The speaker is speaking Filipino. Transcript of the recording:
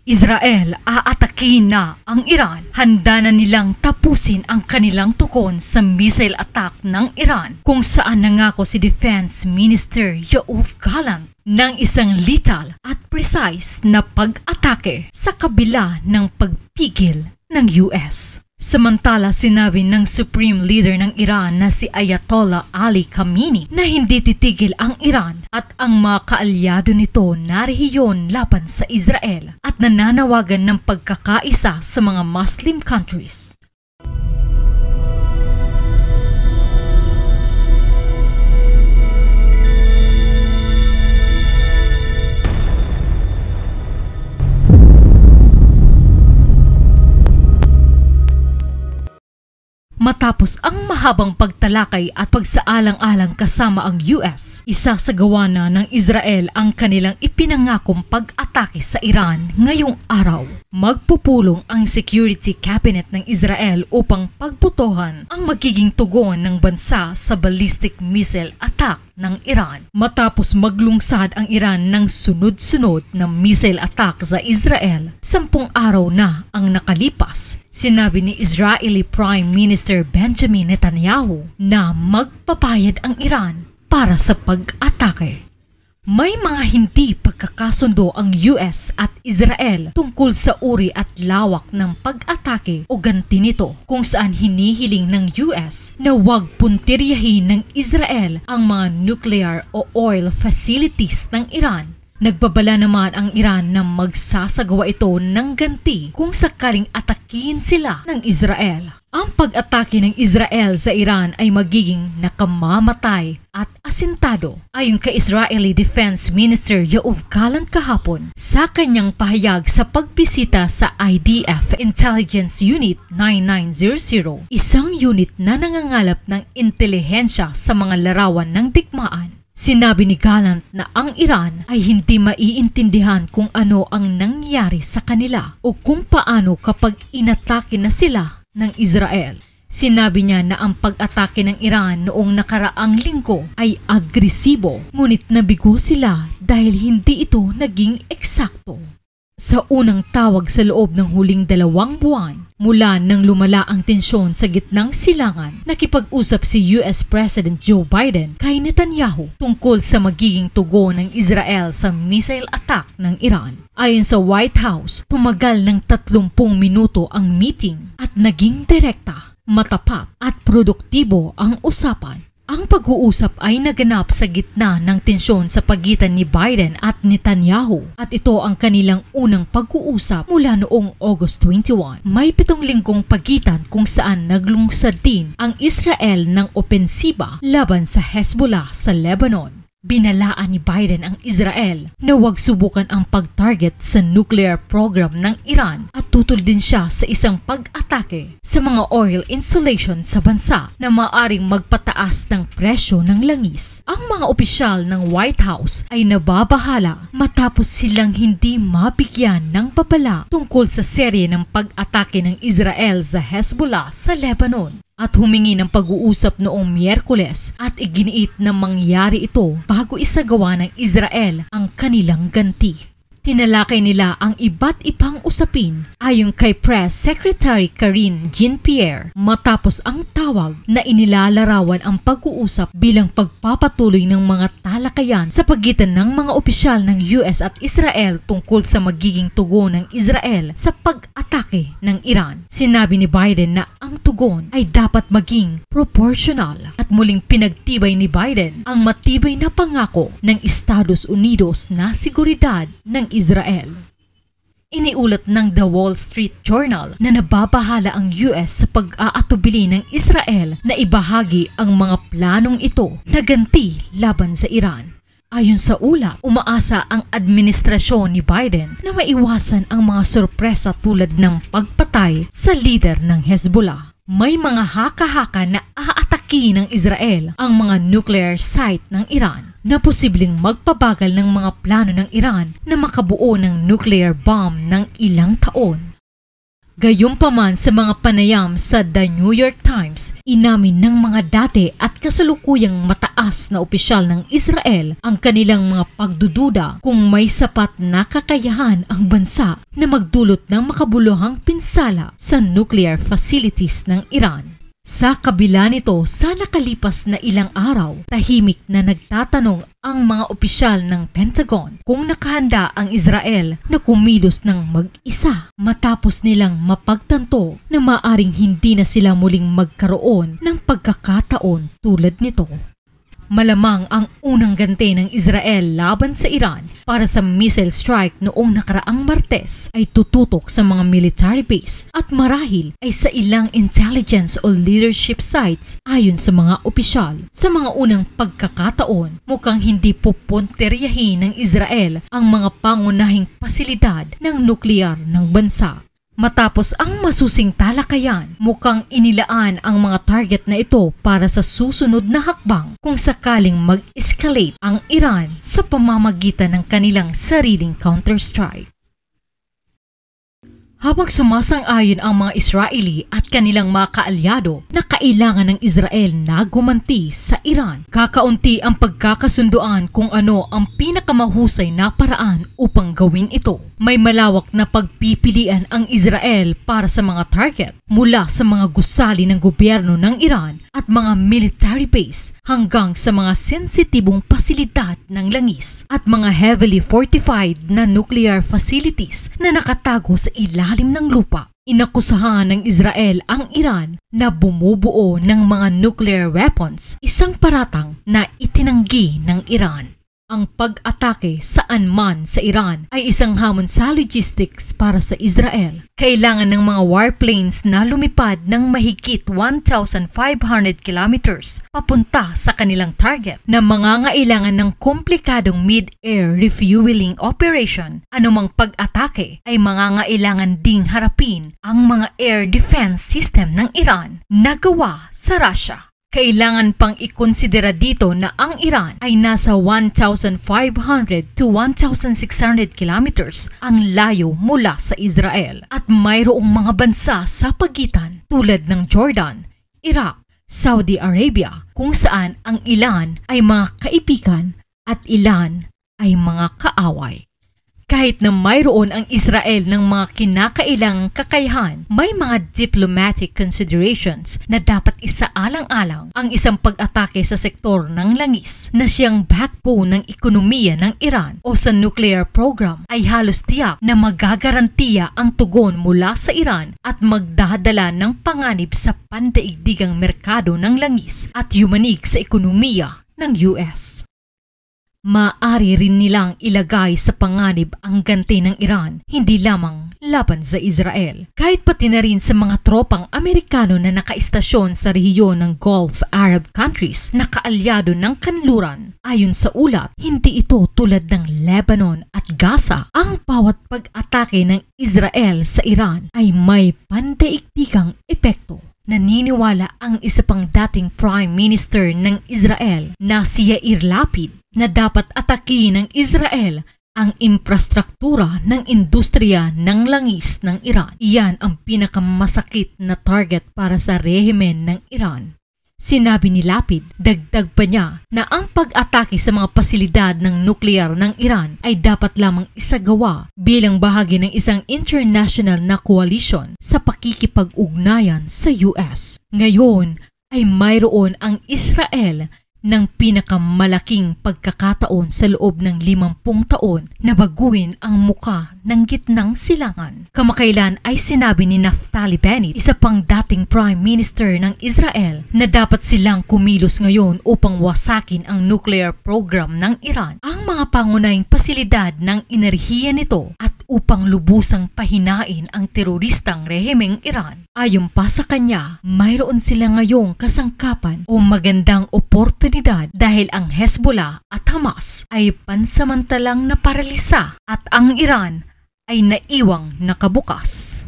Israel, aatakihin na ang Iran. Handa na nilang tapusin ang kanilang tukon sa missile attack ng Iran, kung saan nangako si Defense Minister Yoav Gallant ng isang lethal at precise na pag-atake sa kabila ng pagpigil ng US. Samantala, sinabi ng Supreme Leader ng Iran na si Ayatollah Ali Khamenei na hindi titigil ang Iran at ang mga kaalyado nito na rehiyon laban sa Israel at nananawagan ng pagkakaisa sa mga Muslim countries. Matapos ang mahabang pagtalakay at pagsaalang-alang kasama ang US, isasagawa na ng Israel ang kanilang ipinangakong pag-atake sa Iran ngayong araw. Magpupulong ang Security Cabinet ng Israel upang pagbotohan ang magiging tugon ng bansa sa ballistic missile attack ng Iran. Matapos maglungsad ang Iran ng sunod-sunod na missile attack sa Israel, 10 araw na ang nakalipas, sinabi ni Israeli Prime Minister Benjamin Netanyahu na magpapayad ang Iran para sa pag-atake. May mga hindi pagkakasundo ang US at Israel tungkol sa uri at lawak ng pag-atake o ganti nito, kung saan hinihiling ng US na huwag puntiryahin ng Israel ang mga nuclear o oil facilities ng Iran. Nagbabala naman ang Iran na magsasagawa ito ng ganti kung sakaling atakihin sila ng Israel. Ang pag-atake ng Israel sa Iran ay magiging nakamamatay at asintado, ayon kay Israeli Defense Minister Yoav Gallant kahapon sa kanyang pahayag sa pagbisita sa IDF Intelligence Unit 9900, isang unit na nangangalap ng intelihensya sa mga larawan ng digmaan. Sinabi ni Gallant na ang Iran ay hindi maiintindihan kung ano ang nangyari sa kanila o kung paano kapag inatake na sila ng Israel. Sinabi niya na ang pag-atake ng Iran noong nakaraang linggo ay agresibo, ngunit nabigo sila dahil hindi ito naging eksakto. Sa unang tawag sa loob ng huling 2 buwan, mula nang lumala ang tensyon sa gitnang silangan, nakipag-usap si US President Joe Biden kay Netanyahu tungkol sa magiging tugon ng Israel sa missile attack ng Iran. Ayon sa White House, tumagal ng 30 minuto ang meeting at naging direkta, matapat at produktibo ang usapan. Ang pag-uusap ay naganap sa gitna ng tensyon sa pagitan ni Biden at Netanyahu at ito ang kanilang unang pag-uusap mula noong August 21. May 7 linggong pagitan kung saan naglungsad din ang Israel ng opensiba laban sa Hezbollah sa Lebanon. Binalaan ni Biden ang Israel na huwag subukan ang pag-target sa nuclear program ng Iran at tutol din siya sa isang pag-atake sa mga oil installation sa bansa na maaaring magpataas ng presyo ng langis. Ang mga opisyal ng White House ay nababahala matapos silang hindi mabigyan ng babala tungkol sa serye ng pag-atake ng Israel sa Hezbollah sa Lebanon, at humingi ng pag-uusap noong Miyerkules at iginiit na mangyari ito bago isagawa ng Israel ang kanilang ganti. Tinalakay nila ang iba't ibang usapin ayon kay Press Secretary Karine Jean-Pierre matapos ang tawag na inilalarawan ang pag-uusap bilang pagpapatuloy ng mga talakayan sa pagitan ng mga opisyal ng US at Israel tungkol sa magiging tugon ng Israel sa pag-atake ng Iran. Sinabi ni Biden na ang tugon ay dapat maging proportional at muling pinagtibay ni Biden ang matibay na pangako ng Estados Unidos na seguridad ng Israel. Iniulat ng The Wall Street Journal na nababahala ang US sa pag-aatubili ng Israel na ibahagi ang mga planong ito na ganti laban sa Iran. Ayon sa ulat, umaasa ang administrasyon ni Biden na maiwasan ang mga sorpresa tulad ng pagpatay sa leader ng Hezbollah. May mga haka-haka na aatake ng Israel ang mga nuclear site ng Iran na posibleng magpabagal ng mga plano ng Iran na makabuo ng nuclear bomb ng ilang taon. Gayunpaman sa mga panayam sa The New York Times, inamin ng mga dati at kasalukuyang mataas na opisyal ng Israel ang kanilang mga pagdududa kung may sapat na kakayahan ang bansa na magdulot ng makabuluhang pinsala sa nuclear facilities ng Iran. Sa kabila nito, sa nakalipas na ilang araw, tahimik na nagtatanong ang mga opisyal ng Pentagon kung nakahanda ang Israel na kumilos ng mag-isa matapos nilang mapagtanto na maaring hindi na sila muling magkaroon ng pagkakataon tulad nito. Malamang ang unang ganti ng Israel laban sa Iran para sa missile strike noong nakaraang Martes ay tututok sa mga military base at marahil ay sa ilang intelligence o leadership sites ayon sa mga opisyal. Sa mga unang pagkakataon, mukhang hindi pupunteryahin ng Israel ang mga pangunahing pasilidad ng nuklear ng bansa. Matapos ang masusing talakayan, mukhang inilaan ang mga target na ito para sa susunod na hakbang kung sakaling mag-escalate ang Iran sa pamamagitan ng kanilang sariling counterstrike. Habang sumasang-ayon ang mga Israeli at kanilang mga kaalyado na kailangan ng Israel na gumanti sa Iran, kakaunti ang pagkakasunduan kung ano ang pinakamahusay na paraan upang gawin ito. May malawak na pagpipilian ang Israel para sa mga target mula sa mga gusali ng gobyerno ng Iran at mga military base hanggang sa mga sensitibong pasilidad ng langis at mga heavily fortified na nuclear facilities na nakatago sa ilalim ng lupa. Inakusahan ng Israel ang Iran na bumubuo ng mga nuclear weapons, isang paratang na itinanggi ng Iran. Ang pag-atake saan man sa Iran ay isang hamon sa logistics para sa Israel. Kailangan ng mga warplanes na lumipad ng mahigit 1,500 kilometers papunta sa kanilang target na mangangailangan ng komplikadong mid-air refueling operation. Anumang pag-atake ay mangangailangan ding harapin ang mga air defense system ng Iran na gawa sa Russia. Kailangan pang ikonsidera dito na ang Iran ay nasa 1,500 to 1,600 kilometers ang layo mula sa Israel at mayroong mga bansa sa pagitan tulad ng Jordan, Iraq, Saudi Arabia kung saan ang ilan ay mga kaibigan at ilan ay mga kaaway. Kahit na mayroon ang Israel ng mga kinakailangang kakayahan, may mga diplomatic considerations na dapat isaalang-alang. Ang isang pag-atake sa sektor ng langis na siyang backbone ng ekonomiya ng Iran o sa nuclear program ay halos tiyak na magagarantiya ang tugon mula sa Iran at magdadala ng panganib sa pandaigdigang merkado ng langis at yumanig sa ekonomiya ng US. Maaari rin nilang ilagay sa panganib ang ganti ng Iran, hindi lamang laban sa Israel. Kahit pati na rin sa mga tropang Amerikano na nakaistasyon sa rehiyon ng Gulf Arab countries na kaalyado ng kanluran. Ayon sa ulat, hindi ito tulad ng Lebanon at Gaza. Ang bawat pag-atake ng Israel sa Iran ay may pandaigdigang epekto. Naniniwala ang isa pang dating Prime Minister ng Israel na si Yair Lapid na dapat atakihin ng Israel ang infrastruktura ng industriya ng langis ng Iran. Iyan ang pinakamasakit na target para sa rehimen ng Iran. Sinabi ni Lapid, dagdag pa niya na ang pag-atake sa mga pasilidad ng nuklear ng Iran ay dapat lamang isagawa bilang bahagi ng isang international na koalisyon sa pakikipag-ugnayan sa US. Ngayon ay mayroon ang Israel ng pinakamalaking pagkakataon sa loob ng 50 taon na baguhin ang muka ng gitnang silangan. Kamakailan ay sinabi ni Naftali Bennett, isa pang dating Prime Minister ng Israel, na dapat silang kumilos ngayon upang wasakin ang nuclear program ng Iran, ang mga pangunahing pasilidad ng enerhiya nito at upang lubusang pahinain ang teroristang rehimeng Iran. Ayon pa sa kanya, mayroon sila ngayong kasangkapan o magandang oportunidad dahil ang Hezbollah at Hamas ay pansamantalang naparalisa at ang Iran ay naiwang nakabukas.